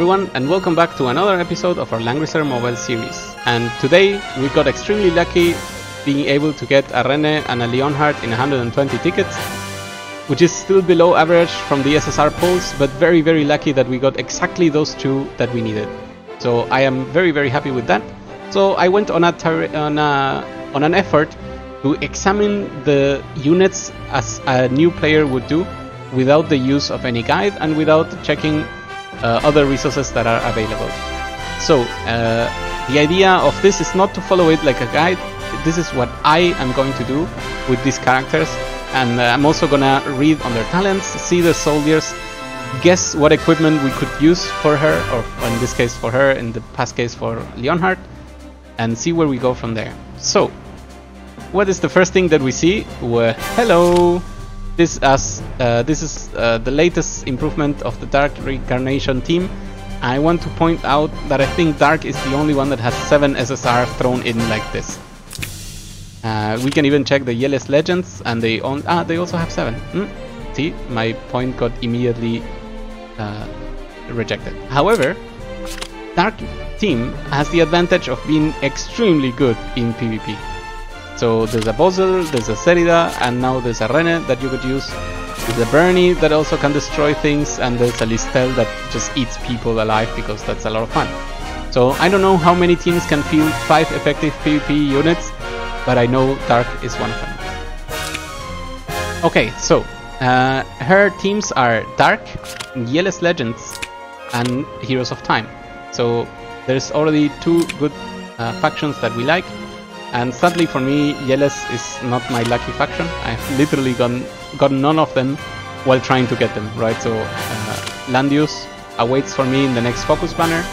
everyone, and welcome back to another episode of our Langrisser mobile series. And today we got extremely lucky being able to get a Renne and a Leonhardt in 120 tickets, which is still below average from the SSR polls, but very lucky that we got exactly those two that we needed. So I am very happy with that. So I went on an effort to examine the units as a new player would do, without the use of any guide and without checking other resources that are available. So the idea of this is not to follow it like a guide. This is what I am going to do with these characters, and I'm also gonna read on their talents, see the soldiers, guess what equipment we could use for her, or in this case for her, in the past case for Leonhardt, and see where we go from there. So what is the first thing that we see? Well, hello! This is the latest improvement of the Dark Reincarnation team. I want to point out that I think Dark is the only one that has 7 SSR thrown in like this. We can even check the Yellow Legends, and they also have 7. See, my point got immediately rejected. However, Dark team has the advantage of being extremely good in PvP. So there's a Bozel, there's a Serida, and now there's a Renne that you could use. There's a Bernie that also can destroy things, and there's a Listel that just eats people alive because that's a lot of fun. So I don't know how many teams can field 5 effective PvP units, but I know Dark is one of them. Okay, so her teams are Dark, Yellow Legends, and Heroes of Time. So there's already 2 good factions that we like. And sadly for me, Yellow is not my lucky faction. I've literally gotten none of them while trying to get them, right? So Landius awaits for me in the next focus banner.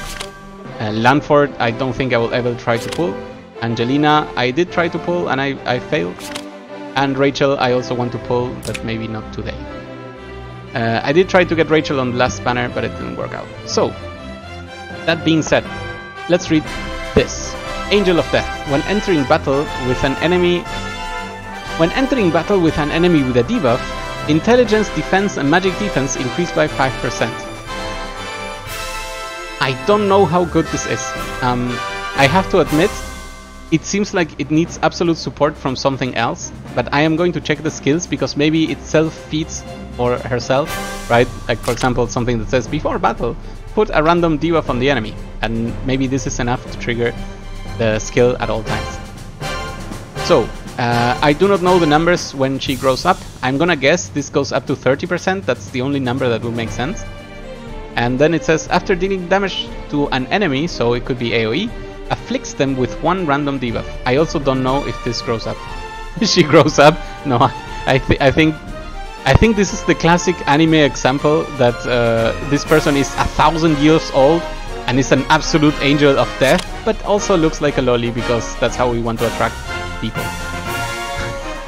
Lanford, I don't think I will ever try to pull. Angelina, I did try to pull and I failed. And Rachel, I also want to pull, but maybe not today. I did try to get Rachel on the last banner, but it didn't work out. So, that being said, let's read this. Angel of Death. When entering battle with an enemy with a debuff, intelligence, defense, and magic defense increase by 5%. I don't know how good this is. I have to admit, it seems like it needs absolute support from something else, but I am going to check the skills because maybe it self-feeds for herself, right? Like for example, something that says before battle, put a random debuff on the enemy, and maybe this is enough to trigger the skill at all times. So, I do not know the numbers when she grows up. I'm gonna guess this goes up to 30%, that's the only number that will make sense. And then it says, after dealing damage to an enemy, so it could be AoE, afflicts them with 1 random debuff. I also don't know if this grows up. She grows up? No, I think this is the classic anime example that this person is 1,000 years old and is an absolute angel of death, but also looks like a loli because that's how we want to attract people.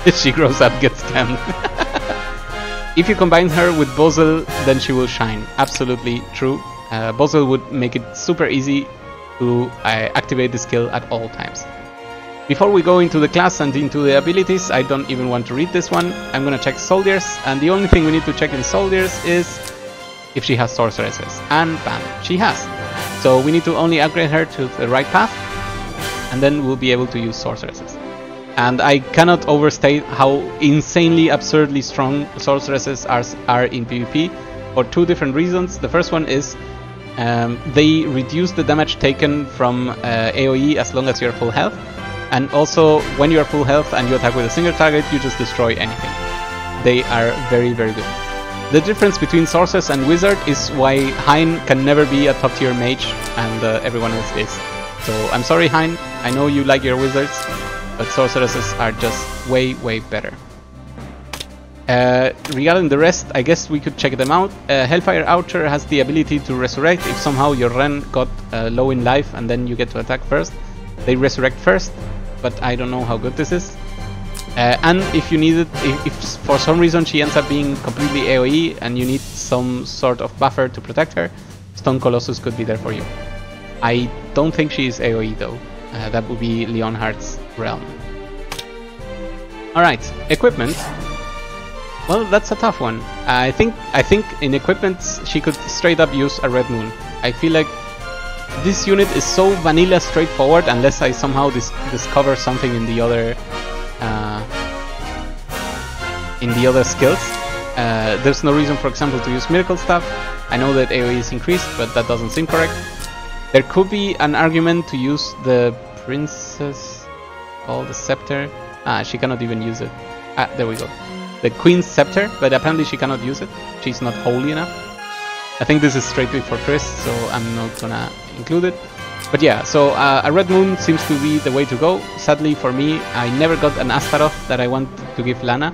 If she grows up, gets scammed. If you combine her with Bozel, then she will shine. Absolutely true. Bozel would make it super easy to activate the skill at all times. Before we go into the class and into the abilities, I don't even want to read this one. I'm gonna check soldiers, and the only thing we need to check in soldiers is if she has sorceresses. And bam, she has. So we need to only upgrade her to the right path, and then we'll be able to use sorceresses. And I cannot overstate how insanely, absurdly strong sorceresses are in PvP for 2 different reasons. The first one is they reduce the damage taken from AoE as long as you're full health, and also when you are full health and you attack with a single target, you just destroy anything. They are very good. The difference between Sorceress and Wizard is why Hein can never be a top tier mage and everyone else is. So I'm sorry Hein, I know you like your wizards, but Sorceresses are just way better. Regarding the rest, I guess we could check them out. Hellfire Archer has the ability to resurrect if somehow your Ren got low in life and then you get to attack first. They resurrect first, but I don't know how good this is. And if you need it, if for some reason she ends up being completely AoE and you need some sort of buffer to protect her, Stone Colossus could be there for you. I don't think she is AoE though. That would be Leonhardt's realm. Alright, equipment. Well, that's a tough one. I think in equipment she could straight up use a Red Moon. I feel like this unit is so vanilla straightforward unless I somehow discover something in the other skills. There's no reason, for example, to use Miracle Staff. I know that AoE is increased, but that doesn't seem correct. There could be an argument to use the Princess, the Scepter. She cannot even use it. There we go. The Queen's Scepter, but apparently she cannot use it. She's not holy enough. I think this is strictly for Chris, so I'm not gonna include it. But yeah, so a Red Moon seems to be the way to go. Sadly for me, I never got an Astaroth that I want to give Lana.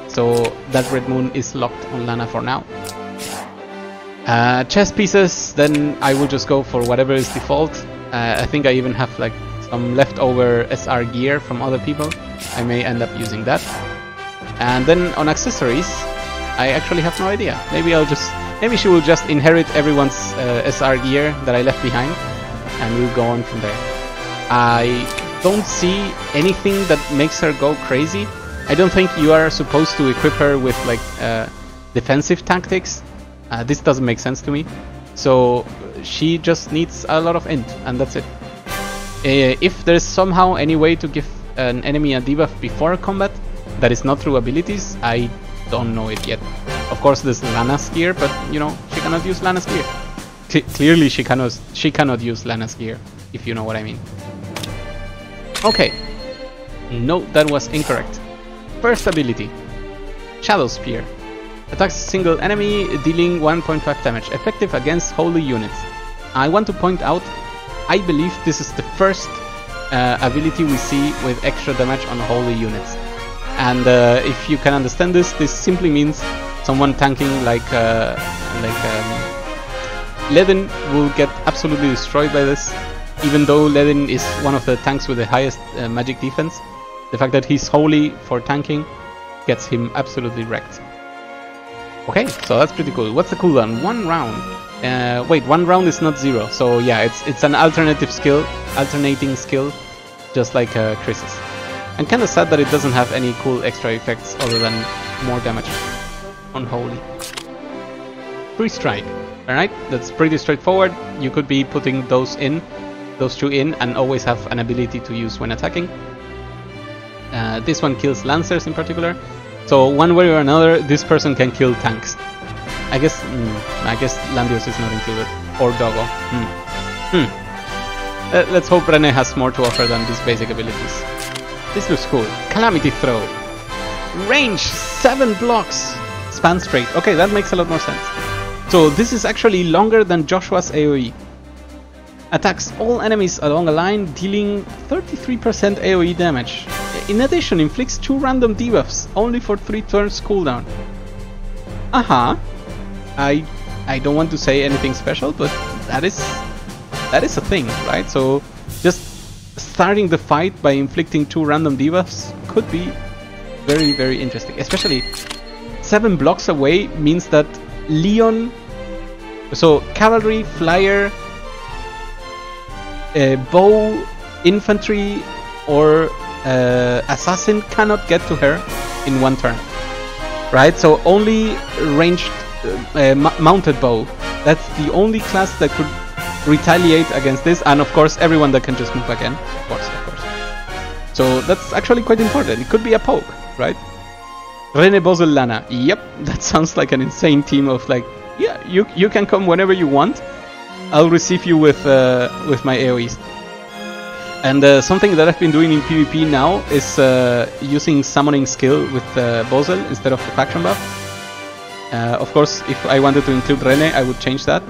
So that Red Moon is locked on Lana for now. Chess pieces, then I will just go for whatever is default. I think I even have like some leftover SR gear from other people. I may end up using that. And then on accessories, I actually have no idea. Maybe she will just inherit everyone's SR gear that I left behind, and we'll go on from there. I don't see anything that makes her go crazy. I don't think you are supposed to equip her with like defensive tactics. This doesn't make sense to me. So she just needs a lot of int, and that's it. If there's somehow any way to give an enemy a debuff before combat that is not through abilities, I don't know it yet. Of course there's Lana's gear, but you know, she cannot use Lana's gear. Clearly she cannot use Lana's gear, if you know what I mean. Okay. No, that was incorrect. First ability. Shadow Spear. Attacks single enemy, dealing 1.5 damage. Effective against holy units. I want to point out, I believe this is the first ability we see with extra damage on holy units. And if you can understand this, this simply means someone tanking like Ledin will get absolutely destroyed by this. Even though Ledin is one of the tanks with the highest magic defense, the fact that he's holy for tanking gets him absolutely wrecked. Okay, so that's pretty cool. What's the cooldown? 1 round. Wait, 1 round is not 0. So yeah, it's an alternating skill, just like Chris's. I'm kind of sad that it doesn't have any cool extra effects other than more damage on holy. Free Strike. Alright, that's pretty straightforward. You could be putting those two in, and always have an ability to use when attacking. This one kills Lancers in particular. So one way or another, this person can kill tanks. I guess Landios is not included. Or Doggo. Let's hope Renne has more to offer than these basic abilities. This looks cool. Calamity Throw. Range 7 blocks. Span straight. Okay, that makes a lot more sense. So this is actually longer than Joshua's AoE. Attacks all enemies along a line, dealing 33% AoE damage. In addition, inflicts 2 random debuffs, only for 3 turns cooldown. I don't want to say anything special, but that is a thing, right? So just starting the fight by inflicting 2 random debuffs could be very, very interesting. Especially 7 blocks away means that Leon, so cavalry, flyer, bow, infantry, or assassin cannot get to her in 1 turn, right? So only ranged mounted bow. That's the only class that could retaliate against this, and of course everyone that can just move again. Of course. So that's actually quite important. It could be a poke, right? Renne Bozel Lana. Yep, that sounds like an insane team of like, yeah, you can come whenever you want. I'll receive you with my AoEs. And something that I've been doing in PvP now is using summoning skill with Bozel instead of the faction buff. Of course, if I wanted to include Renne, I would change that.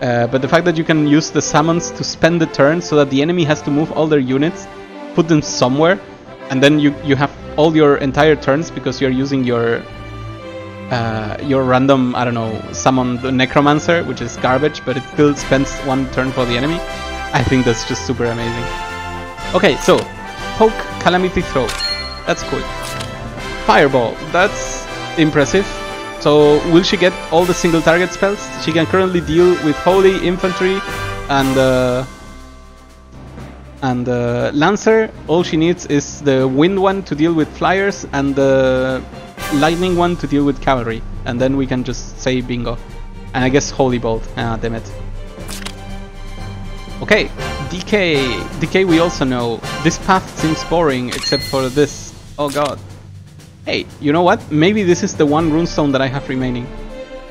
But the fact that you can use the summons to spend the turn so that the enemy has to move all their units, put them somewhere, and then you have all your entire turns because you're using your random, I don't know, summon the Necromancer, which is garbage, but it still spends 1 turn for the enemy. I think that's just super amazing. Okay, so poke, Calamity Throw. That's cool. Fireball. That's impressive. So will she get all the single target spells? She can currently deal with Holy, Infantry, and Lancer. All she needs is the Wind one to deal with Flyers and the Lightning one to deal with Cavalry. And then we can just say bingo. And I guess Holy Bolt. Ah, damn it. Okay, Decay. Decay we also know. This path seems boring except for this. Oh god. Hey, you know what? Maybe this is the one runestone that I have remaining.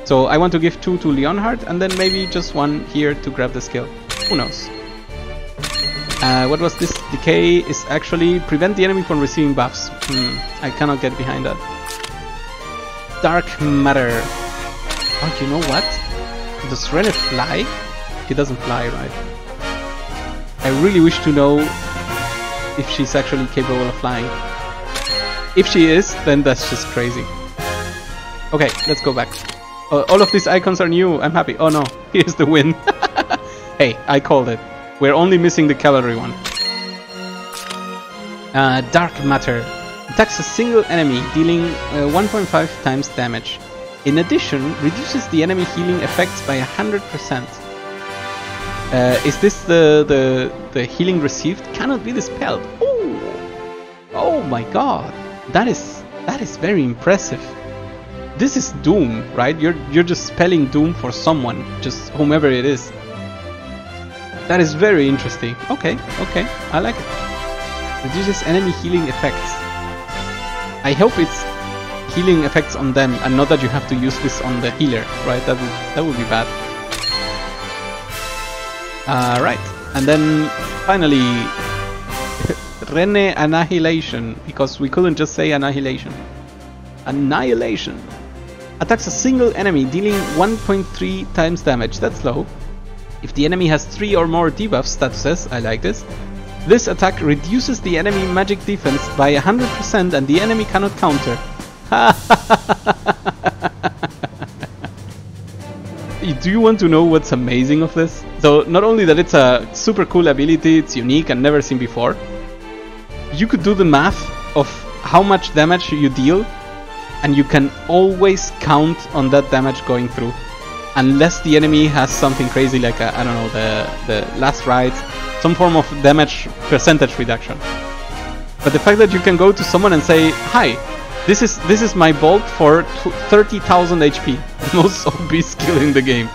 So I want to give 2 to Leonhard and then maybe just 1 here to grab the skill. Who knows? What was this? Decay is actually prevent the enemy from receiving buffs. I cannot get behind that. Dark Matter. Oh, you know what? Does Renne fly? He doesn't fly, right? I really wish to know if she's actually capable of flying. If she is, then that's just crazy. Okay, let's go back. All of these icons are new. I'm happy. Oh no, here's the win. Hey, I called it. We're only missing the cavalry one. Dark Matter. Attacks a single enemy, dealing 1.5 times damage. In addition, reduces the enemy healing effects by 100%. Is this the healing received? Cannot be dispelled. Ooh. Oh my god. That is very impressive. This is Doom, right? You're just spelling Doom for someone, just whomever it is. That is very interesting. Okay, I like it. Reduces enemy healing effects. I hope it's healing effects on them and not that you have to use this on the healer, right? That would be bad. Right, and then finally Ren Annihilation, because we couldn't just say Annihilation. Annihilation. Attacks a single enemy, dealing 1.3 times damage. That's low. If the enemy has 3 or more debuff statuses, I like this. This attack reduces the enemy magic defense by 100% and the enemy cannot counter. Do you want to know what's amazing of this? So not only that it's a super cool ability, it's unique and never seen before. You could do the math of how much damage you deal and you can always count on that damage going through. Unless the enemy has something crazy like, I don't know, the last ride, some form of damage percentage reduction. But the fact that you can go to someone and say, hi, this is my bolt for 30,000 HP, the most OP skill in the game.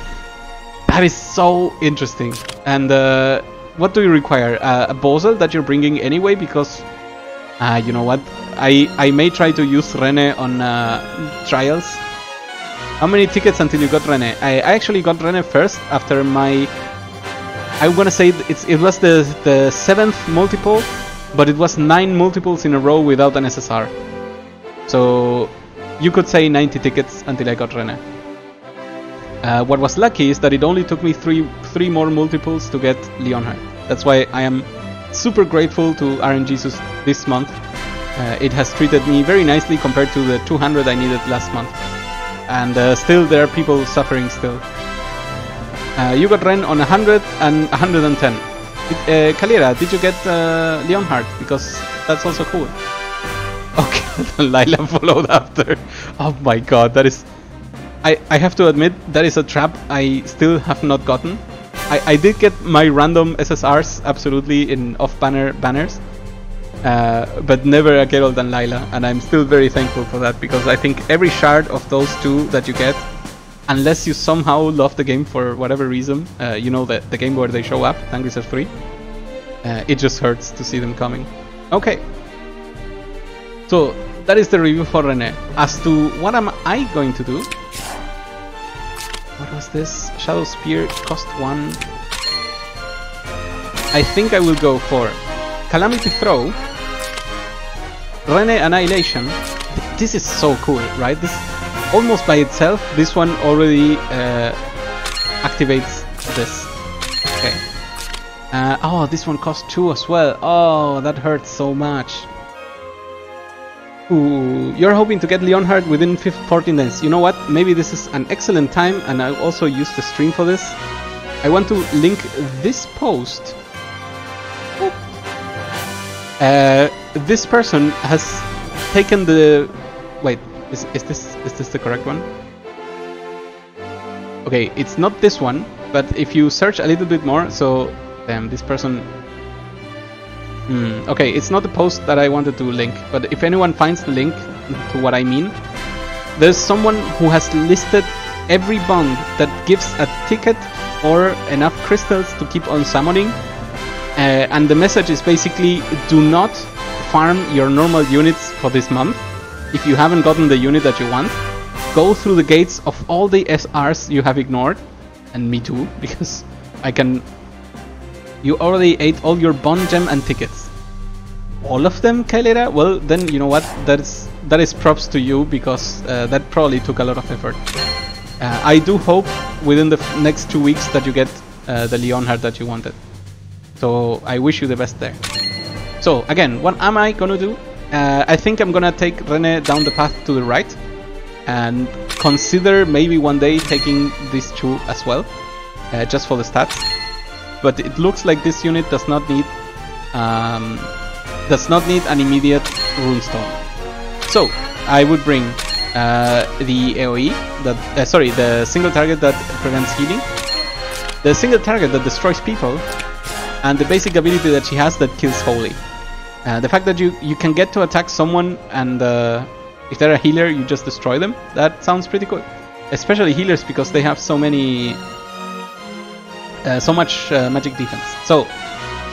That is so interesting. And what do you require? A Bozel that you're bringing anyway, because you know what? I may try to use Renne on trials. How many tickets until you got Renne? I actually got Renne first after my... I'm gonna say it was the 7th multiple, but it was 9 multiples in a row without an SSR. So you could say 90 tickets until I got Renne. What was lucky is that it only took me three more multiples to get Leonhard. That's why I am super grateful to RNGesus this month. It has treated me very nicely compared to the 200 I needed last month. And still there are people suffering still. You got Ren on 100 and 110. Kalira, did you get Leonhard? Because that's also cool. Okay, Lila followed after. Oh my god, that is... I have to admit, that is a trap I still have not gotten. I did get my random SSRs absolutely in off-banner banners. But never a Geralt and Lila, and I'm still very thankful for that, because I think every shard of those two that you get, unless you somehow love the game for whatever reason, you know, the game where they show up, Langrisser 3, it just hurts to see them coming. Okay, so that is the review for Renne. As to what am I going to do? What was this? Shadow Spear, cost 1. I think I will go for Calamity Throw, Renne Annihilation. This is so cool, right? This almost by itself, this one already activates this. Okay. Oh, this one costs 2 as well. Oh, that hurts so much. Ooh, you're hoping to get Leonhard within 14 days. You know what? Maybe this is an excellent time, and I'll also use the stream for this. I want to link this post. This person has taken the... Wait, is this the correct one? Okay, it's not this one, but if you search a little bit more, so... Damn, this person... okay, it's not the post that I wanted to link, but if anyone finds the link to what I mean, there's someone who has listed every bond that gives a ticket or enough crystals to keep on summoning. And the message is basically, do not farm your normal units for this month. If you haven't gotten the unit that you want, go through the gates of all the SRs you have ignored, and me too, because you already ate all your bond gem and tickets. All of them, Kailera? Well, then you know what? That is props to you, because that probably took a lot of effort. I do hope within the next 2 weeks that you get the Leonhard that you wanted. So I wish you the best there. So again, what am I gonna do? I think I'm gonna take Renne down the path to the right, and consider maybe one day taking these two as well, just for the stats. But it looks like this unit does not need an immediate runestone. So I would bring the AoE, the single target that prevents healing, the single target that destroys people, and the basic ability that she has that kills wholly. The fact that you can get to attack someone, and if they're a healer, you just destroy them. That sounds pretty good, especially healers, because they have so much magic defense. So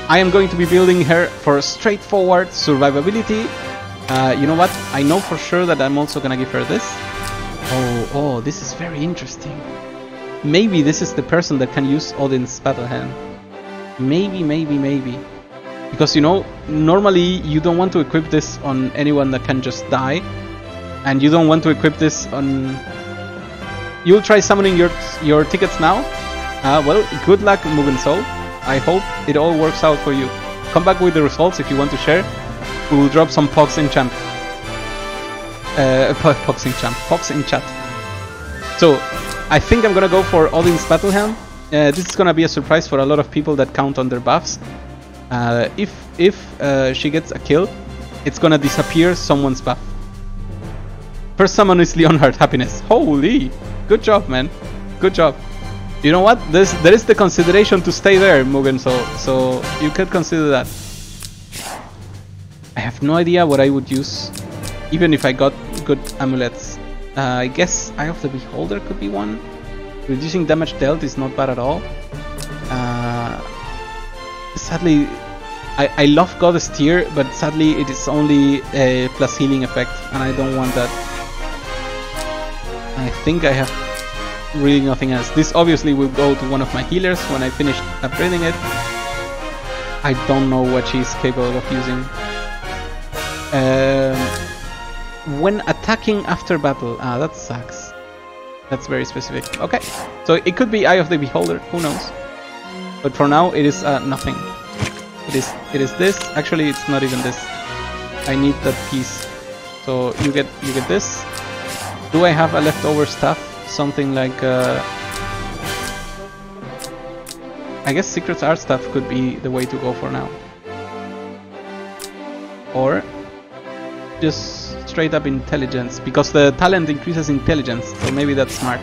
I am going to be building her for straightforward survivability. You know what? I know for sure that I'm also gonna give her this. Oh, this is very interesting. Maybe this is the person that can use Odin's battle hand. Maybe. Because, you know, normally you don't want to equip this on anyone that can just die. And you don't want to equip this on... You'll try summoning your tickets now? Well, good luck, Mugen Soul. I hope it all works out for you. Come back with the results if you want to share. We will drop some pox in chat. Pox in chat. So, I think I'm gonna go for Odin's battle hand. This is gonna be a surprise for a lot of people that count on their buffs. If she gets a kill, it's gonna disappear someone's buff. First summon is Leonhard Happiness. Holy! Good job, man. Good job. You know what? There is the consideration to stay there, Mugen, so you could consider that. I have no idea what I would use, even if I got good amulets. I guess Eye of the Beholder could be one. Reducing damage dealt is not bad at all. Sadly, I love Goddess Tier, but sadly it is only a plus healing effect, and I don't want that. I think I have really nothing else. This obviously will go to one of my healers when I finish upgrading it. I don't know what she's capable of using. When attacking after battle, that sucks. That's very specific. Okay, so it could be Eye of the Beholder, who knows? But for now, it is nothing. It is this. Actually, it's not even this. I need that piece. So you get this. Do I have a leftover stuff? Something like I guess Secrets Art stuff could be the way to go for now. Or just straight up intelligence, because the talent increases intelligence, so maybe that's smart.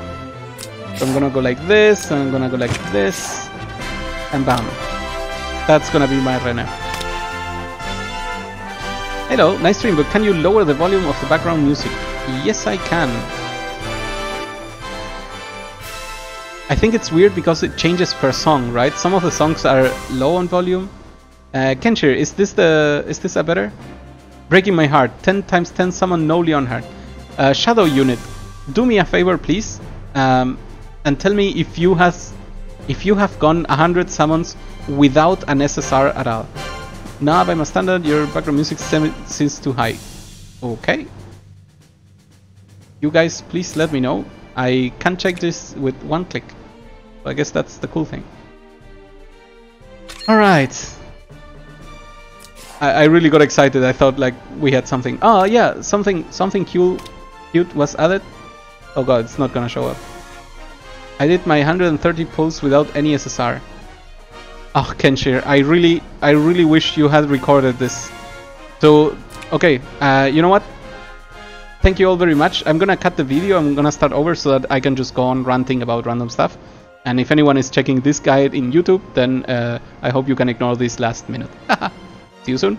So I'm gonna go like this, and I'm gonna go like this, and bam. That's gonna be my Renne. Hello, nice stream, but can you lower the volume of the background music? Yes, I can. I think it's weird because it changes per song, right? Some of the songs are low on volume. Kenshir, is this a better? Breaking my heart. 10 times 10 summon no Leonhard. Shadow unit, do me a favor, please, and tell me if you have gone 100 summons without an SSR at all. Nah, by my standard, your background music seems too high. Okay. You guys, please let me know. I can check this with one click. So I guess that's the cool thing. Alright. I really got excited. I thought like we had something. Oh yeah, something cute was added. Oh god, it's not gonna show up. I did my 130 pulls without any SSR. Oh, Kenshir, I really wish you had recorded this. So, okay, you know what? Thank you all very much. I'm gonna cut the video. I'm gonna start over so that I can just go on ranting about random stuff. And if anyone is checking this guide in YouTube, then I hope you can ignore this last minute. See you soon.